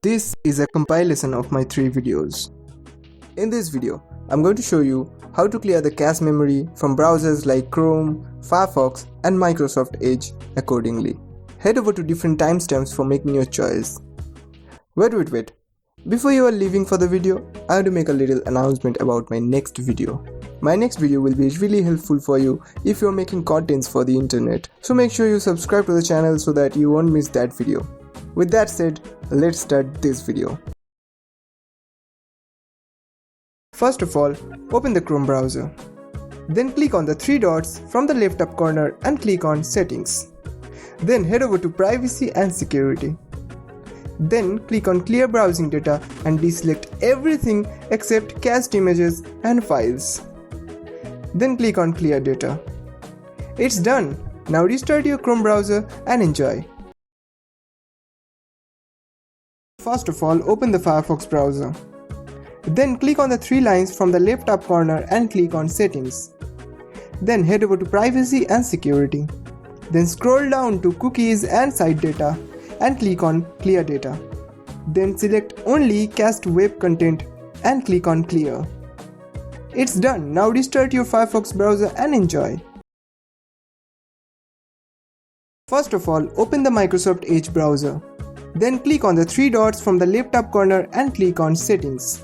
This is a compilation of my 3 videos. In this video, I'm going to show you how to clear the cache memory from browsers like Chrome, Firefox and Microsoft Edge accordingly. Head over to different timestamps for making your choice. Wait. Before you are leaving for the video, I have to make a little announcement about my next video. My next video will be really helpful for you if you are making contents for the internet. So make sure you subscribe to the channel so that you won't miss that video. With that said, let's start this video. First of all, open the Chrome browser. Then click on the 3 dots from the left up corner and click on Settings. Then head over to Privacy and Security. Then click on Clear Browsing Data and deselect everything except cached images and files. Then click on Clear Data. It's done. Now restart your Chrome browser and enjoy. First of all, open the Firefox browser. Then click on the 3 lines from the left up corner and click on Settings. Then head over to Privacy and Security. Then scroll down to Cookies and Site Data and click on Clear Data. Then select only cached web content and click on Clear. It's done. Now restart your Firefox browser and enjoy. First of all, open the Microsoft Edge browser. Then click on the 3 dots from the left up corner and click on Settings.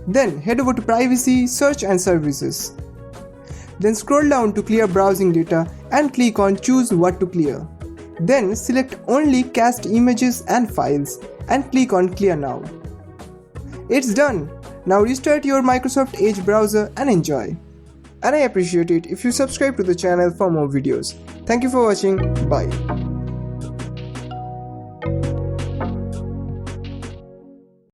Then head over to Privacy, Search and Services. Then scroll down to Clear Browsing Data and click on Choose what to clear. Then select only cached images and files and click on Clear Now. It's done. Now restart your Microsoft Edge browser and enjoy. And I appreciate it if you subscribe to the channel for more videos. Thank you for watching. Bye.